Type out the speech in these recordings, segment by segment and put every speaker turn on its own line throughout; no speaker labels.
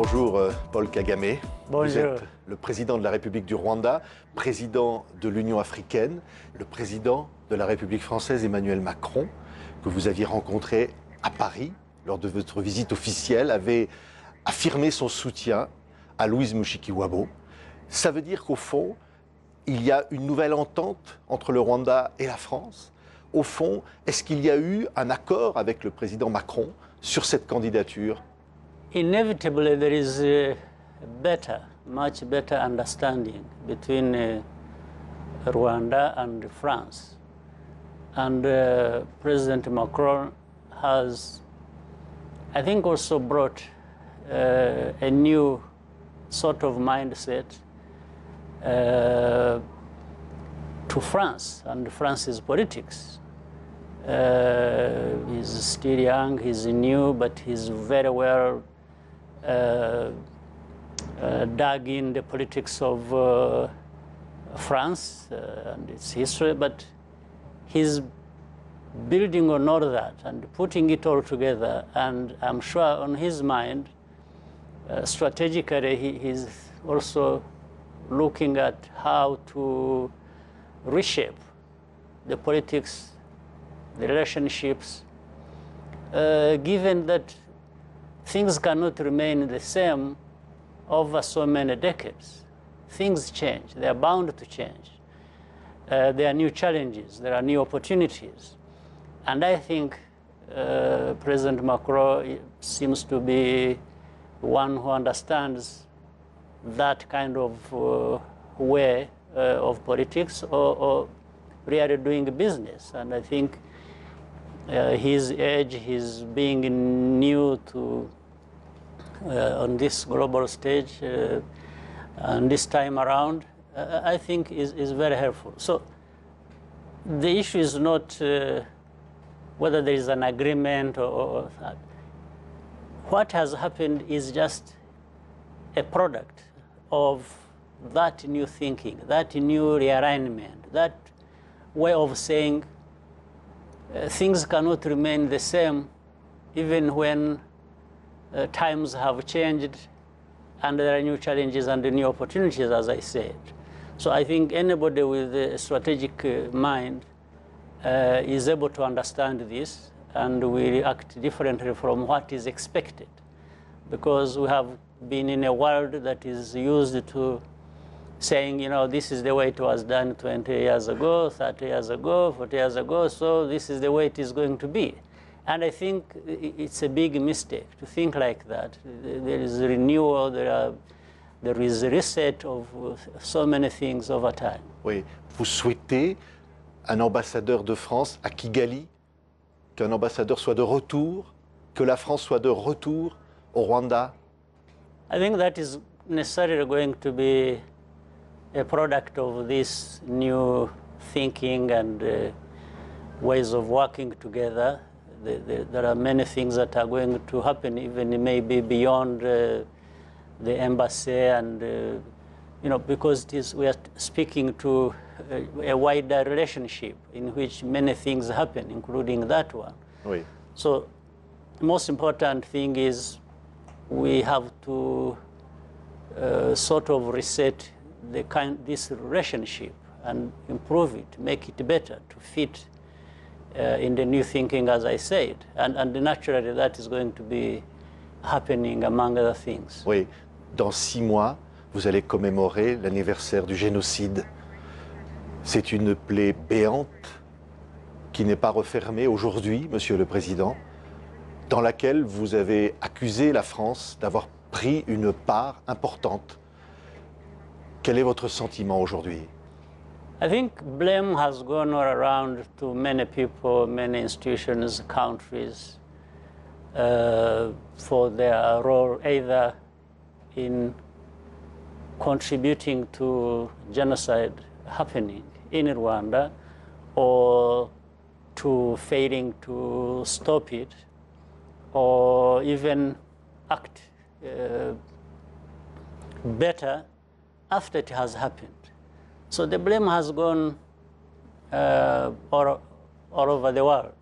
Bonjour Paul Kagame.
Bonjour.
Vous êtes le président de la République du Rwanda, président de l'Union africaine, le président de la République française Emmanuel Macron, que vous aviez rencontré à Paris lors de votre visite officielle, avait affirmé son soutien à Louise Mushikiwabo. Ça veut dire qu'au fond, il y a une nouvelle entente entre le Rwanda et la France. Au fond, est-ce qu'il y a eu un accord avec le président Macron sur cette candidature?
Inevitably, there is a much better understanding between Rwanda and France. And President Macron has, I think, also brought a new sort of mindset to France and France's politics. He's still young, he's new, but he's very well dug in the politics of France and its history, but he's building on all that and putting it all together. And I'm sure on his mind, strategically, he's also looking at how to reshape the politics, the relationships, given that things cannot remain the same over so many decades. Things change, they are bound to change. There are new challenges, there are new opportunities. And I think President Macron seems to be one who understands that kind of way of politics or really doing business. And I think his age, his being new to on this global stage and this time around, I think is very helpful. So the issue is not whether there is an agreement or that. What has happened is just a product of that new thinking, that new realignment, that way of saying things cannot remain the same even when times have changed and there are new challenges and new opportunities, as I said. So I think anybody with a strategic mind is able to understand this and will act differently from what is expected, because we have been in a world that is used to saying, you know, this is the way it was done 20 years ago, 30 years ago, 40 years ago, so this is the way it is going to be. And I think it's a big mistake to think like that. There is renewal, there is a reset of so many things over time.
Oui, vous souhaitez un ambassadeur de France à Kigali, qu'un ambassadeur soit de retour, que la France soit de retour au Rwanda?
I think that is necessarily going to be a product of this new thinking and ways of working together. There are many things that are going to happen, even maybe beyond the embassy, and you know, because we are speaking to a wider relationship in which many things happen, including that one.
Oui.
So the most important thing is we have to sort of reset this relationship and improve it, make it better to fit in the new thinking, as I said. And naturally, that is going to be happening among other things.
Oui, dans 6 mois, vous allez commémorer l'anniversaire du génocide. C'est une plaie béante qui n'est pas refermée aujourd'hui, Monsieur le Président, dans laquelle vous avez accusé la France d'avoir pris une part importante. Quel est votre sentiment aujourd'hui?
I think blame has gone all around to many people, many institutions, countries, for their role either in contributing to genocide happening in Rwanda or to failing to stop it or even act better after it has happened. So the blame has gone all over the world.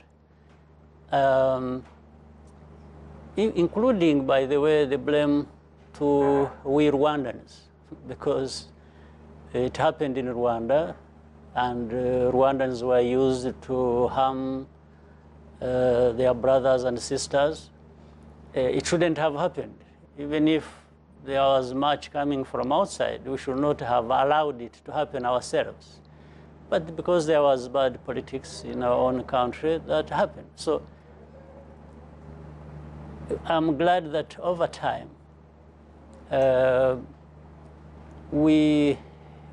Including, by the way, the blame to we Rwandans, because it happened in Rwanda, and Rwandans were used to harm their brothers and sisters. It shouldn't have happened. Even if there was much coming from outside, we should not have allowed it to happen ourselves. But because there was bad politics in our own country, that happened. So I'm glad that over time, we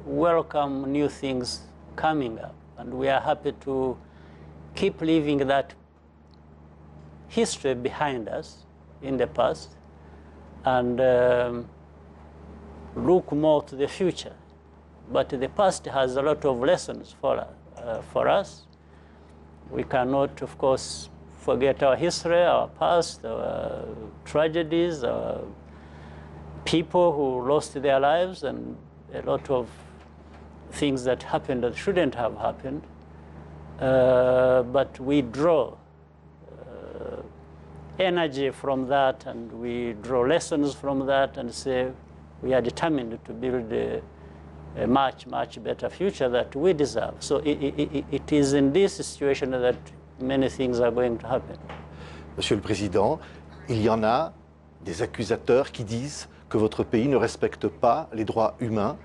welcome new things coming up, and we are happy to keep leaving that history behind us in the past and look more to the future. But the past has a lot of lessons for us. We cannot, of course, forget our history, our past, our tragedies, our people who lost their lives, and a lot of things that happened that shouldn't have happened. But we draw energy from that, and we draw lessons from that, and say we are determined to build a much, much better future that we deserve. So it is in this situation that many things are going to happen.
Monsieur le Président, il y en a des accusateurs qui disent que votre pays ne respecte pas les droits humains.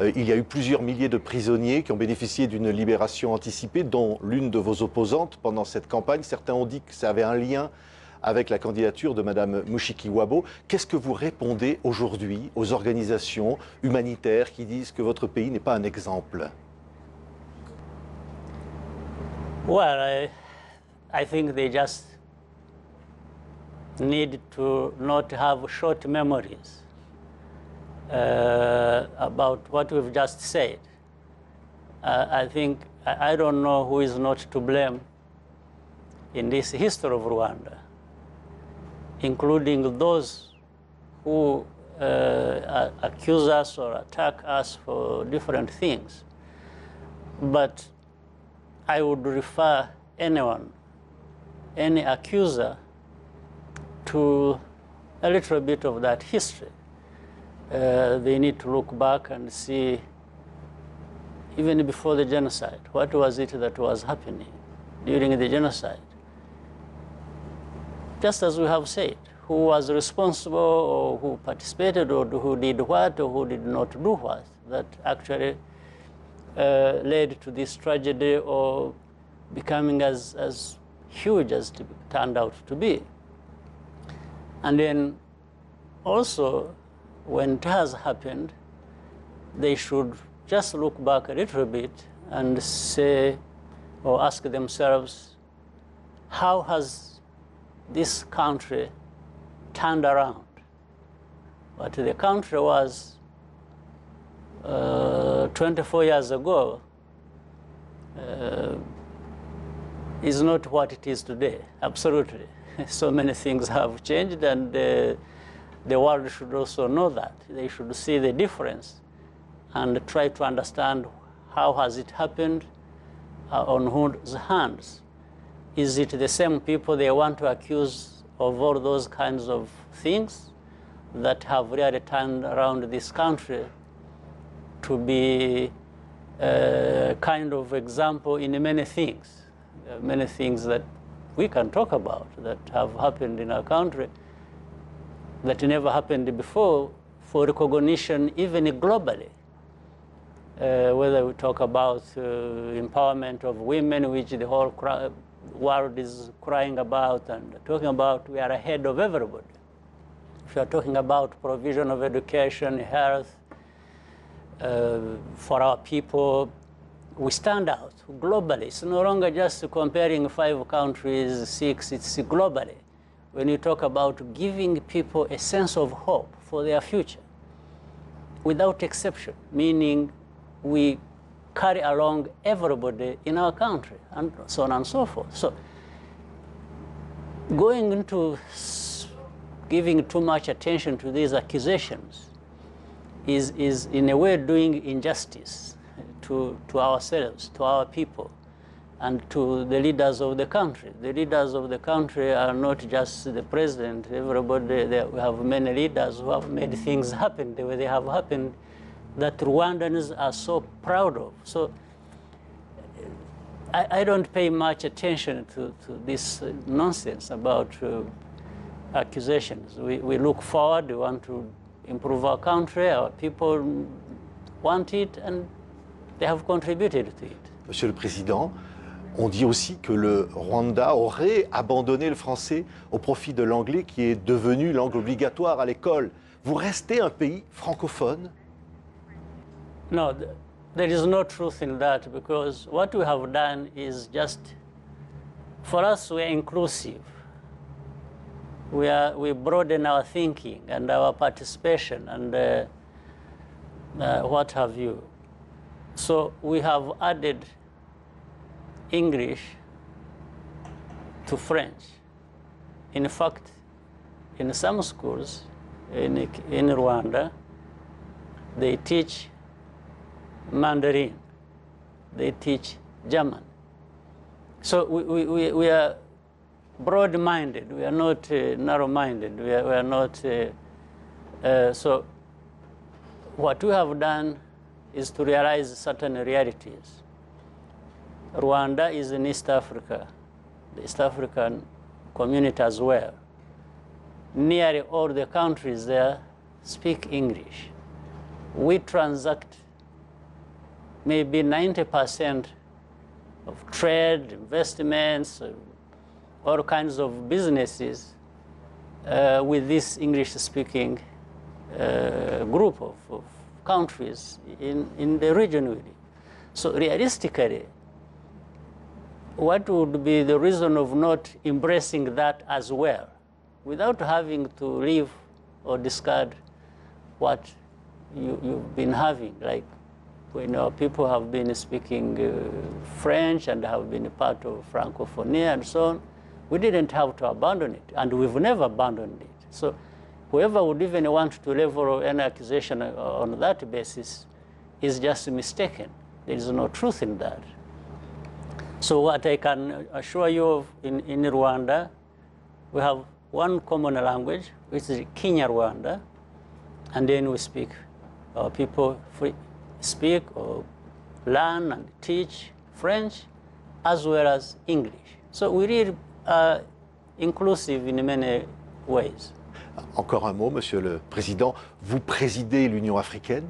Il y a eu plusieurs milliers de prisonniers qui ont bénéficié d'une libération anticipée, dont l'une de vos opposantes pendant cette campagne. Certains ont dit que ça avait un lien avec la candidature de Mme Mushikiwabo. Qu'est-ce que vous répondez aujourd'hui aux organisations humanitaires qui disent que votre pays n'est pas un exemple?
Well, I think they just need to not have short memories about what we've just said. I think, I don't know who is not to blame in this history of Rwanda, including those who accuse us or attack us for different things. But I would refer anyone, any accuser, to a little bit of that history. They need to look back and see, even before the genocide, what was it that was happening during the genocide? Just as we have said, who was responsible, or who participated, or who did what, or who did not do what, that actually led to this tragedy or becoming as huge as it turned out to be. And then also, when it has happened, they should just look back a little bit and say, or ask themselves, how has this country turned around? What the country was 24 years ago is not what it is today, absolutely. So many things have changed, and the world should also know that. They should see the difference and try to understand how has it happened, on whose hands. Is it the same people they want to accuse of all those kinds of things that have really turned around this country to be a kind of example in many things that we can talk about that have happened in our country that never happened before, for recognition even globally. Whether we talk about empowerment of women, which the whole world is crying about and talking about, we are ahead of everybody. If you are talking about provision of education, health, for our people, we stand out globally. It's no longer just comparing 5 countries, 6, it's globally. When you talk about giving people a sense of hope for their future, without exception, meaning we carry along everybody in our country, and so on and so forth. So going into giving too much attention to these accusations is in a way doing injustice to ourselves, to our people, and to the leaders of the country. The leaders of the country are not just the president. Everybody, we have many leaders who have made things happen the way they have happened that Rwandans are so proud of. So I don't pay much attention to this nonsense about accusations. We look forward, we want to improve our country, our people want it, and they have contributed to it.
Monsieur le Président, on dit aussi que le Rwanda aurait abandonné le français au profit de l'anglais qui est devenu langue obligatoire à l'école. Vous restez un pays francophone?
No, there is no truth in that, because what we have done is just, for us, we are inclusive. We broaden our thinking and our participation and what have you. So we have added English to French. In fact, in some schools in Rwanda, they teach Mandarin, they teach German. So we are broad-minded, we are not narrow-minded, we are not, so what we have done is to realize certain realities. Rwanda is in East Africa, the East African community as well. Nearly all the countries there speak English. We transact maybe 90% of trade, investments, all kinds of businesses with this English-speaking group of countries in the region really. So realistically, what would be the reason of not embracing that as well, without having to leave or discard what you've been having? Like, when our people have been speaking French and have been a part of francophonie and so on, we didn't have to abandon it, and we've never abandoned it. So whoever would even want to level any accusation on that basis is just mistaken. There is no truth in that. So what I can assure you of in Rwanda, we have one common language, which is Kinyarwanda, and then we speak. Our people speak or learn and teach French as well as English. So we really are inclusive in many ways.
Encore un mot, Monsieur le Président. Vous présidez l'Union africaine.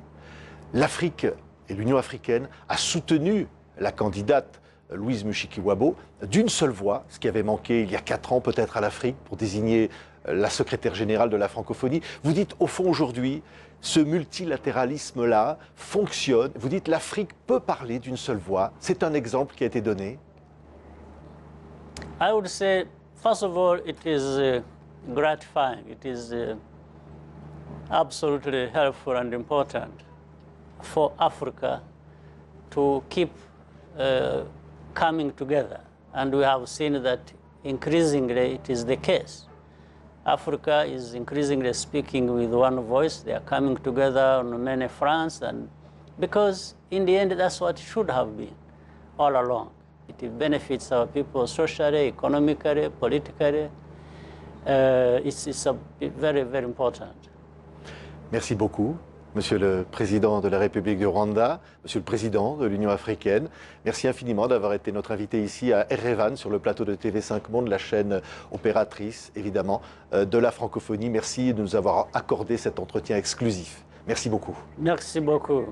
L'Afrique et l'Union africaine a soutenu la candidate Louise Mushikiwabo d'une seule voix, ce qui avait manqué il y a 4 ans peut-être à l'Afrique pour désigner la secrétaire générale de la francophonie. Vous dites au fond aujourd'hui, ce multilatéralisme-là fonctionne. Vous dites l'Afrique peut parler d'une seule voix. C'est un exemple qui a été donné.
I would say, first of all, it is gratifying. It is absolutely helpful and important for Africa to keep coming together. And we have seen that increasingly it is the case. Africa is increasingly speaking with one voice. They are coming together on many fronts, and because in the end that's what it should have been all along. It benefits our people socially, economically, politically. It's very, very important.
Merci beaucoup, Monsieur le Président de la République du Rwanda, Monsieur le Président de l'Union africaine. Merci infiniment d'avoir été notre invité ici à Erevan, sur le plateau de TV5MONDE, la chaîne opératrice, évidemment, de la francophonie. Merci de nous avoir accordé cet entretien exclusif. Merci beaucoup.
Merci beaucoup.